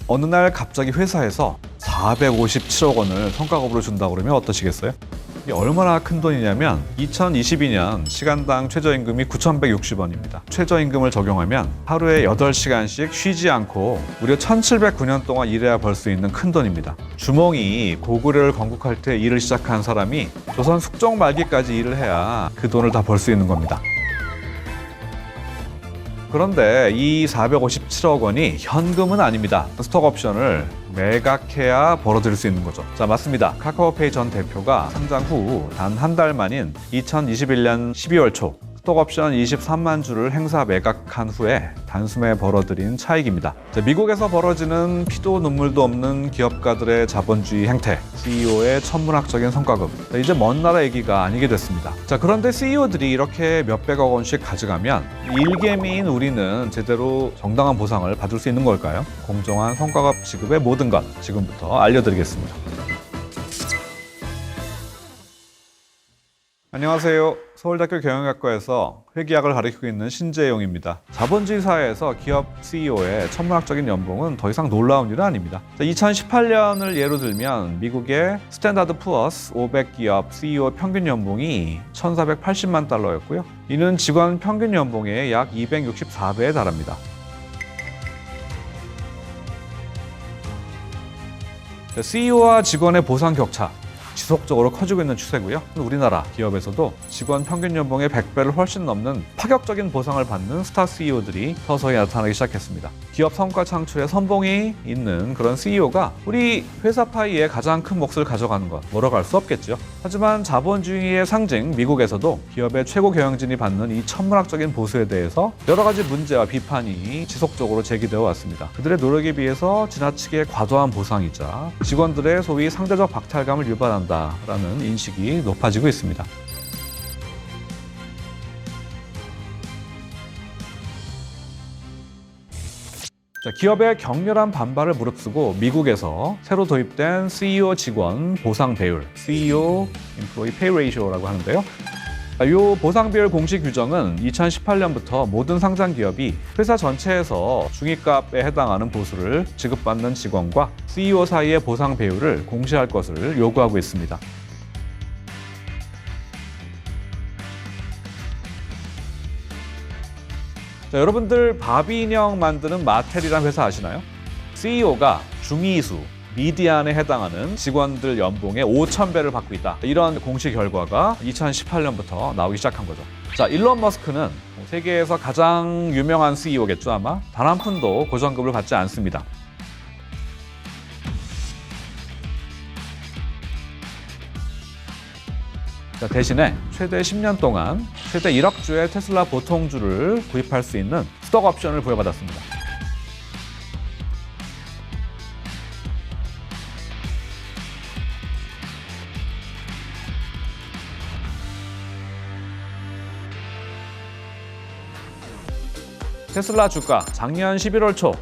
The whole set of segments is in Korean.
어느 날 갑자기 회사에서 457억 원을 성과급으로 준다고 그러면 어떠시겠어요? 이게 얼마나 큰 돈이냐면 2022년 시간당 최저임금이 9,160원입니다. 최저임금을 적용하면 하루에 8시간씩 쉬지 않고 무려 1,709년 동안 일해야 벌 수 있는 큰 돈입니다. 주몽이 고구려를 건국할 때 일을 시작한 사람이 조선 숙종 말기까지 일을 해야 그 돈을 다 벌 수 있는 겁니다. 그런데 이 457억 원이 현금은 아닙니다. 스톡옵션을 매각해야 벌어들일 수 있는 거죠. 자, 맞습니다. 카카오페이 전 대표가 상장 후 단 한 달 만인 2021년 12월 초 스톡옵션 23만 주를 행사 매각한 후에 단숨에 벌어들인 차익입니다. 자, 미국에서 벌어지는 피도 눈물도 없는 기업가들의 자본주의 행태, CEO의 천문학적인 성과급. 자, 이제 먼 나라 얘기가 아니게 됐습니다. 자, 그런데 CEO들이 이렇게 몇백억 원씩 가져가면 일개미인 우리는 제대로 정당한 보상을 받을 수 있는 걸까요? 공정한 성과급 지급의 모든 것 지금부터 알려드리겠습니다. 안녕하세요. 서울대학교 경영학과에서 회계학을 가르치고 있는 신재용입니다. 자본주의 사회에서 기업 CEO의 천문학적인 연봉은 더 이상 놀라운 일은 아닙니다. 2018년을 예로 들면 미국의 스탠다드 푸어스 500 기업 CEO 평균 연봉이 1,480만 달러였고요. 이는 직원 평균 연봉의 약 264배에 달합니다. CEO와 직원의 보상 격차 지속적으로 커지고 있는 추세고요. 우리나라 기업에서도 직원 평균 연봉의 100배를 훨씬 넘는 파격적인 보상을 받는 스타 CEO들이 서서히 나타나기 시작했습니다. 기업 성과 창출에 선봉이 있는 그런 CEO가 우리 회사 파이에 가장 큰 몫을 가져가는 것, 뭐라고 할 수 없겠죠. 하지만 자본주의의 상징 미국에서도 기업의 최고 경영진이 받는 이 천문학적인 보수에 대해서 여러 가지 문제와 비판이 지속적으로 제기되어 왔습니다. 그들의 노력에 비해서 지나치게 과도한 보상이자 직원들의 소위 상대적 박탈감을 유발한다 라는 인식이 높아지고 있습니다. 자, 기업의 격렬한 반발을 무릅쓰고 미국에서 새로 도입된 CEO 직원 보상 배율, CEO Employee Pay Ratio라고 하는데요. 이 보상 비율 공식 규정은 2018년부터 모든 상장 기업이 회사 전체에서 중위값에 해당하는 보수를 지급받는 직원과 CEO 사이의 보상 배율을 공시할 것을 요구하고 있습니다. 자, 여러분들 바비 인형 만드는 마텔이라는 회사 아시나요? CEO가 중위수 미디안에 해당하는 직원들 연봉의 5,000배를 받고 있다. 이런 공시 결과가 2018년부터 나오기 시작한 거죠. 자, 일론 머스크는 세계에서 가장 유명한 CEO겠죠, 아마. 단 한 푼도 고정급을 받지 않습니다. 자, 대신에 최대 10년 동안 최대 1억 주의 테슬라 보통주를 구입할 수 있는 스톡 옵션을 부여받았습니다. 테슬라 주가 작년 11월 초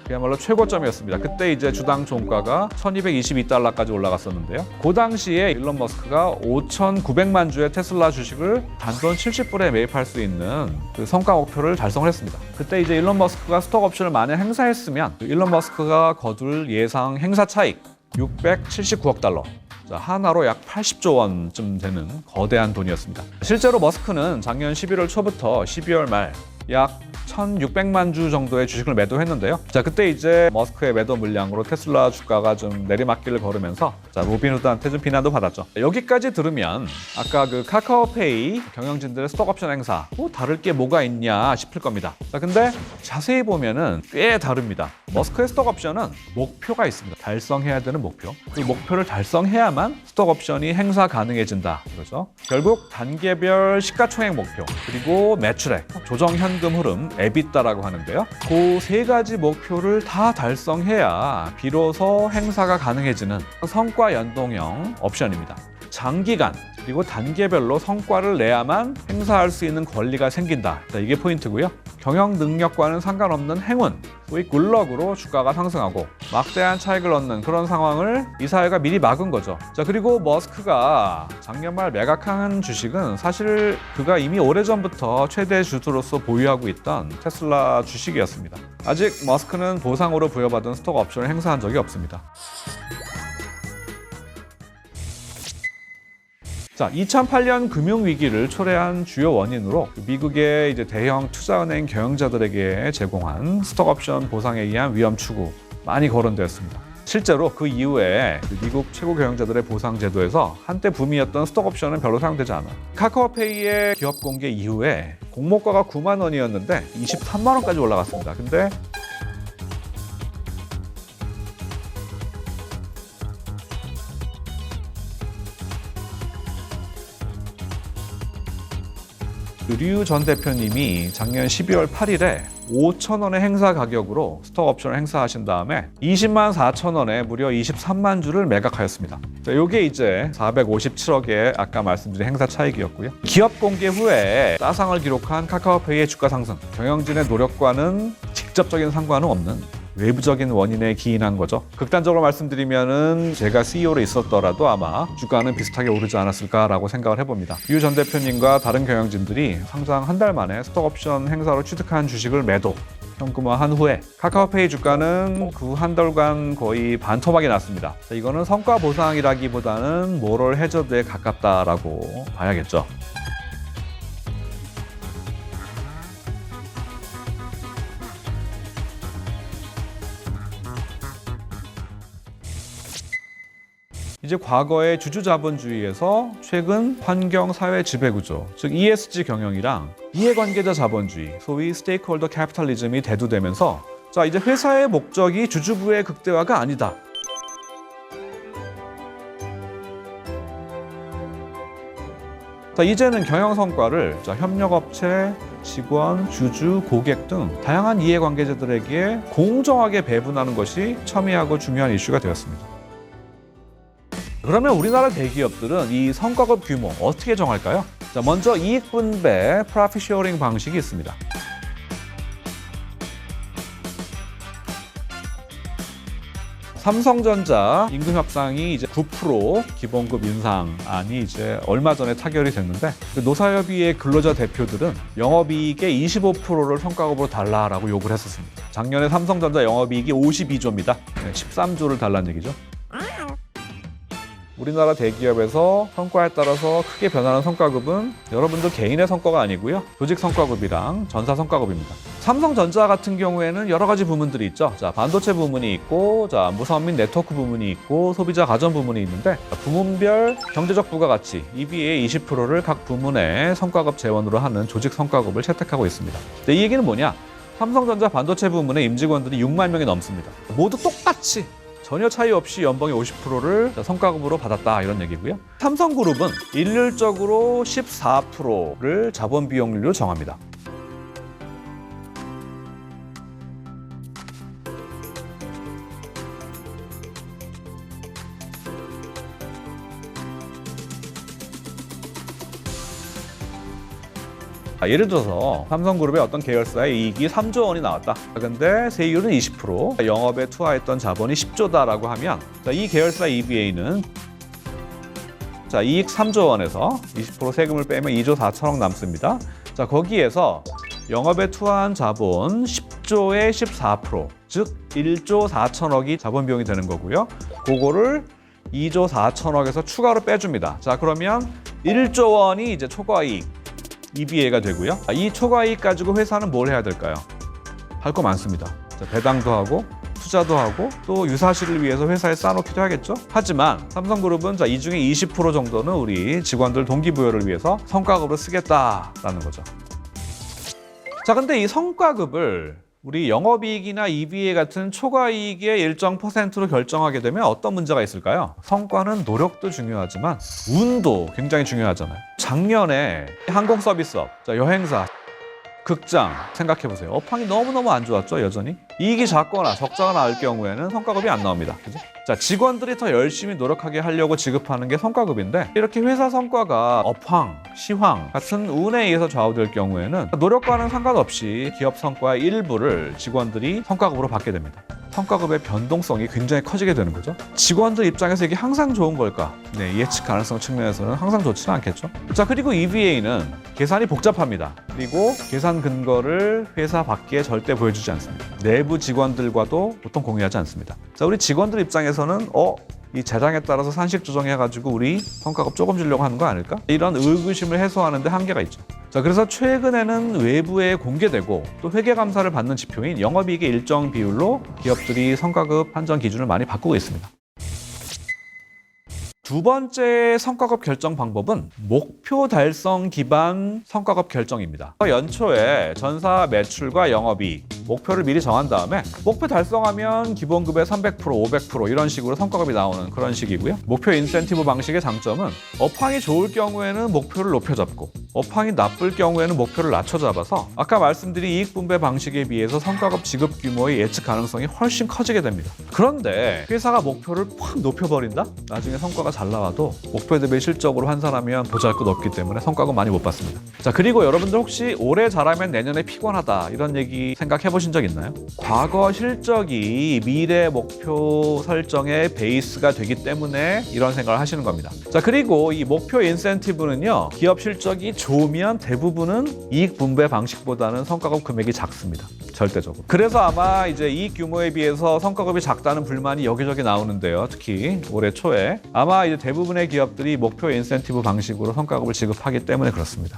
그야말로 최고점이었습니다. 그때 이제 주당 종가가 1,222달러까지 올라갔었는데요. 그 당시에 일론 머스크가 5,900만 주의 테슬라 주식을 단돈 70불에 매입할 수 있는 그 성과 목표를 달성을 했습니다. 그때 이제 일론 머스크가 스톡 옵션을 만약 행사했으면 일론 머스크가 거둘 예상 행사 차익 679억 달러. 하나로 약 80조 원쯤 되는 거대한 돈이었습니다. 실제로 머스크는 작년 11월 초부터 12월 말 약 1,600만 주 정도의 주식을 매도했는데요. 자, 그때 이제 머스크의 매도 물량으로 테슬라 주가가 좀 내리막길을 걸으면서 자, 로빈후드한테 좀 비난도 받았죠. 여기까지 들으면 아까 그 카카오페이 경영진들의 스톡옵션 행사 다를 게 뭐가 있냐 싶을 겁니다. 자, 근데 자세히 보면은 꽤 다릅니다. 머스크의 스톡옵션은 목표가 있습니다. 달성해야 되는 목표. 그 목표를 달성해야만 스톡옵션이 행사 가능해진다. 그렇죠? 결국 단계별 시가총액 목표, 그리고 매출액, 조정 현금 흐름, EBITDA라고 하는데요. 그 세 가지 목표를 다 달성해야 비로소 행사가 가능해지는 성과 연동형 옵션입니다. 장기간 그리고 단계별로 성과를 내야만 행사할 수 있는 권리가 생긴다. 자, 이게 포인트고요. 경영 능력과는 상관없는 행운, 소위 굴럭으로 주가가 상승하고 막대한 차익을 얻는 그런 상황을 이 사회가 미리 막은 거죠. 자, 그리고 머스크가 작년 말 매각한 주식은 사실 그가 이미 오래전부터 최대 주주로서 보유하고 있던 테슬라 주식이었습니다. 아직 머스크는 보상으로 부여받은 스톡 옵션을 행사한 적이 없습니다. 자, 2008년 금융위기를 초래한 주요 원인으로 미국의 이제 대형 투자은행 경영자들에게 제공한 스톡옵션 보상에 의한 위험 추구 많이 거론되었습니다. 실제로 그 이후에 미국 최고 경영자들의 보상 제도에서 한때 붐이었던 스톡옵션은 별로 사용되지 않아요. 카카오페이의 기업 공개 이후에 공모가가 9만 원이었는데 23만 원까지 올라갔습니다. 근데 류 전 대표님이 작년 12월 8일에 5,000원의 행사 가격으로 스톡옵션을 행사하신 다음에 20만 4천원에 무려 23만 주를 매각하였습니다. 자, 요게 이제 457억의 아까 말씀드린 행사 차익이었고요. 기업 공개 후에 따상을 기록한 카카오페이의 주가 상승, 경영진의 노력과는 직접적인 상관은 없는 외부적인 원인에 기인한 거죠. 극단적으로 말씀드리면은 제가 CEO로 있었더라도 아마 주가는 비슷하게 오르지 않았을까라고 생각을 해봅니다. 류 전 대표님과 다른 경영진들이 상장 한 달 만에 스톡옵션 행사로 취득한 주식을 매도, 현금화한 후에 카카오페이 주가는 그 한 달간 거의 반토막이 났습니다. 이거는 성과 보상이라기보다는 모럴 해저드에 가깝다라고 봐야겠죠. 이제 과거의 주주자본주의에서 최근 환경 사회 지배구조, 즉 ESG 경영이랑 이해관계자 자본주의, 소위 스테이크홀더 캐피탈리즘이 대두되면서 자, 이제 회사의 목적이 주주부의 극대화가 아니다. 자, 이제는 경영 성과를 협력업체, 직원, 주주, 고객 등 다양한 이해관계자들에게 공정하게 배분하는 것이 첨예하고 중요한 이슈가 되었습니다. 그러면 우리나라 대기업들은 이 성과급 규모 어떻게 정할까요? 자, 먼저 이익 분배 프로핏 쉐어링 방식이 있습니다. 삼성전자 임금 협상이 이제 9% 기본급 인상안이 이제 얼마 전에 타결이 됐는데 노사협의회 근로자 대표들은 영업이익의 25%를 성과급으로 달라라고 요구를 했었습니다. 작년에 삼성전자 영업이익이 52조입니다. 13조를 달라는 얘기죠. 우리나라 대기업에서 성과에 따라서 크게 변하는 성과급은 여러분들 개인의 성과가 아니고요. 조직 성과급이랑 전사 성과급입니다. 삼성전자 같은 경우에는 여러 가지 부문들이 있죠. 자, 반도체 부문이 있고, 자, 무선 및 네트워크 부문이 있고, 소비자 가전 부문이 있는데 부문별 경제적 부가가치 EVA 20%를 각 부문의 성과급 재원으로 하는 조직 성과급을 채택하고 있습니다. 근데 이 얘기는 뭐냐? 삼성전자 반도체 부문의 임직원들이 6만 명이 넘습니다. 모두 똑같이 전혀 차이 없이 연봉의 50%를 성과급으로 받았다 이런 얘기고요. 삼성그룹은 일률적으로 14%를 자본 비용률로 정합니다. 예를 들어서 삼성그룹의 어떤 계열사의 이익이 3조 원이 나왔다. 근데 세율은 20%, 영업에 투하했던 자본이 10조다라고 하면 이 계열사 EVA는 이익 3조 원에서 20% 세금을 빼면 2조 4천억 남습니다. 자, 거기에서 영업에 투하한 자본 10조의 14%, 즉 1조 4천억이 자본 비용이 되는 거고요. 그거를 2조 4천억에서 추가로 빼줍니다. 자, 그러면 1조 원이 이제 초과이익 EVA가 되고요. 이 초과이익 가지고 회사는 뭘 해야 될까요? 할 거 많습니다. 배당도 하고 투자도 하고 또 유사시를 위해서 회사에 쌓아놓기도 하겠죠. 하지만 삼성그룹은 이 중에 20% 정도는 우리 직원들 동기부여를 위해서 성과급으로 쓰겠다라는 거죠. 자, 근데 이 성과급을 우리 영업이익이나 EVA 같은 초과이익의 일정 %로 결정하게 되면 어떤 문제가 있을까요? 성과는 노력도 중요하지만 운도 굉장히 중요하잖아요. 작년에 항공서비스업, 여행사, 극장 생각해보세요. 업황이 너무너무 안 좋았죠, 여전히? 이익이 작거나 적자가 나올 경우에는 성과급이 안 나옵니다. 그죠? 자, 직원들이 더 열심히 노력하게 하려고 지급하는 게 성과급인데 이렇게 회사 성과가 업황, 시황 같은 운에 의해서 좌우될 경우에는 노력과는 상관없이 기업 성과의 일부를 직원들이 성과급으로 받게 됩니다. 성과급의 변동성이 굉장히 커지게 되는 거죠. 직원들 입장에서 이게 항상 좋은 걸까? 네, 예측 가능성 측면에서는 항상 좋지는 않겠죠. 자, 그리고 EVA는 계산이 복잡합니다. 그리고 계산 근거를 회사 밖에 절대 보여주지 않습니다. 내부 직원들과도 보통 공유하지 않습니다. 자, 우리 직원들 입장에서는 이 재량에 따라서 산식 조정해가지고 우리 성과급 조금 주려고 하는 거 아닐까? 이런 의구심을 해소하는 데 한계가 있죠. 자, 그래서 최근에는 외부에 공개되고 또 회계감사를 받는 지표인 영업이익의 일정 비율로 기업들이 성과급 판정 기준을 많이 바꾸고 있습니다. 두 번째 성과급 결정 방법은 목표 달성 기반 성과급 결정입니다. 연초에 전사 매출과 영업이익 목표를 미리 정한 다음에 목표 달성하면 기본급의 300%, 500% 이런 식으로 성과급이 나오는 그런 식이고요. 목표 인센티브 방식의 장점은 업황이 좋을 경우에는 목표를 높여 잡고 업황이 나쁠 경우에는 목표를 낮춰 잡아서 아까 말씀드린 이익 분배 방식에 비해서 성과급 지급 규모의 예측 가능성이 훨씬 커지게 됩니다. 그런데 회사가 목표를 확 높여버린다? 나중에 성과가 잘 나와도 목표 대비 실적으로 환산하면 보잘것 없기 때문에 성과급 많이 못 받습니다. 자, 그리고 여러분들 혹시 올해 잘하면 내년에 피곤하다 이런 얘기 생각해 보신 적 있나요? 과거 실적이 미래 목표 설정의 베이스가 되기 때문에 이런 생각을 하시는 겁니다. 자, 그리고 이 목표 인센티브는요, 기업 실적이 좋으면 대부분은 이익 분배 방식보다는 성과급 금액이 작습니다. 절대적으로. 그래서 아마 이제 이익 규모에 비해서 성과급이 작다는 불만이 여기저기 나오는데요. 특히 올해 초에 아마 이제 대부분의 기업들이 목표 인센티브 방식으로 성과급을 지급하기 때문에 그렇습니다.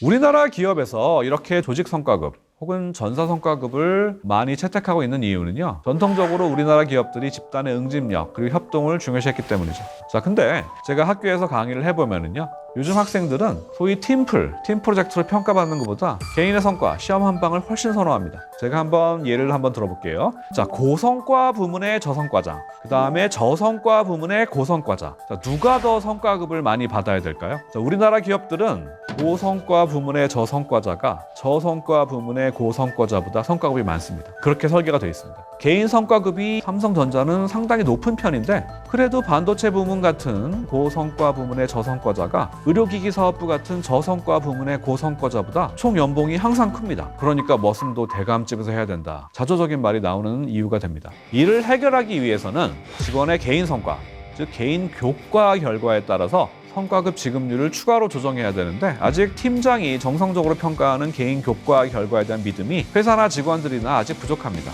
우리나라 기업에서 이렇게 조직 성과급 혹은 전사 성과급을 많이 채택하고 있는 이유는요, 전통적으로 우리나라 기업들이 집단의 응집력 그리고 협동을 중요시했기 때문이죠. 자, 근데 제가 학교에서 강의를 해보면은요, 요즘 학생들은 소위 팀 프로젝트로 평가받는 것보다 개인의 성과, 시험 한 방을 훨씬 선호합니다. 제가 한번 예를 들어볼게요. 자, 고성과 부문의 저성과자, 그 다음에 저성과 부문의 고성과자. 자, 누가 더 성과급을 많이 받아야 될까요? 자, 우리나라 기업들은 고성과 부문의 저성과자가 저성과 부문의 고성과자보다 성과급이 많습니다. 그렇게 설계가 되어 있습니다. 개인 성과급이 삼성전자는 상당히 높은 편인데 그래도 반도체 부문 같은 고성과 부문의 저성과자가 의료기기 사업부 같은 저성과 부문의 고성과자보다 총 연봉이 항상 큽니다. 그러니까 머슴도 대감집에서 해야 된다. 자조적인 말이 나오는 이유가 됩니다. 이를 해결하기 위해서는 직원의 개인 성과, 즉 개인 교과 결과에 따라서 성과급 지급률을 추가로 조정해야 되는데 아직 팀장이 정성적으로 평가하는 개인 교과 결과에 대한 믿음이 회사나 직원들이나 아직 부족합니다.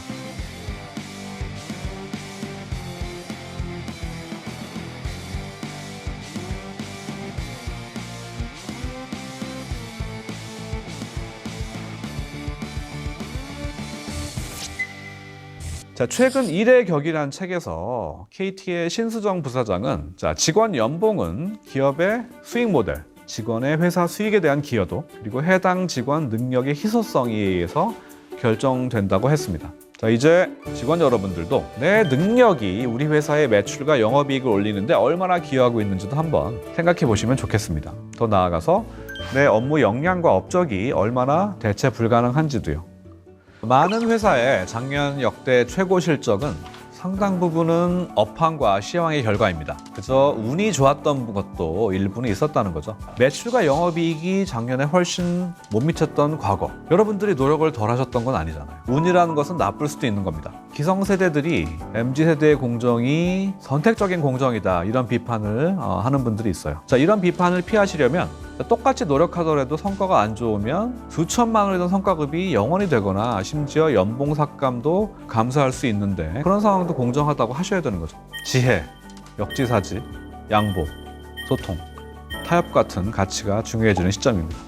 자, 최근 일의 격이라는 책에서 KT의 신수정 부사장은 직원 연봉은 기업의 수익 모델, 직원의 회사 수익에 대한 기여도, 그리고 해당 직원 능력의 희소성에 의해서 결정된다고 했습니다. 자, 이제 직원 여러분들도 내 능력이 우리 회사의 매출과 영업이익을 올리는데 얼마나 기여하고 있는지도 한번 생각해 보시면 좋겠습니다. 더 나아가서 내 업무 역량과 업적이 얼마나 대체 불가능한지도요. 많은 회사의 작년 역대 최고 실적은 상당 부분은 업황과 시황의 결과입니다. 그저 운이 좋았던 것도 일부는 있었다는 거죠. 매출과 영업이익이 작년에 훨씬 못 미쳤던 과거, 여러분들이 노력을 덜 하셨던 건 아니잖아요. 운이라는 것은 나쁠 수도 있는 겁니다. 기성세대들이 MZ세대의 공정이 선택적인 공정이다, 이런 비판을 하는 분들이 있어요. 자, 이런 비판을 피하시려면 똑같이 노력하더라도 성과가 안 좋으면 수천만 원이던 성과급이 0원이 되거나 심지어 연봉 삭감도 감수할 수 있는데 그런 상황도 공정하다고 하셔야 되는 거죠. 지혜, 역지사지, 양보, 소통, 타협 같은 가치가 중요해지는 시점입니다.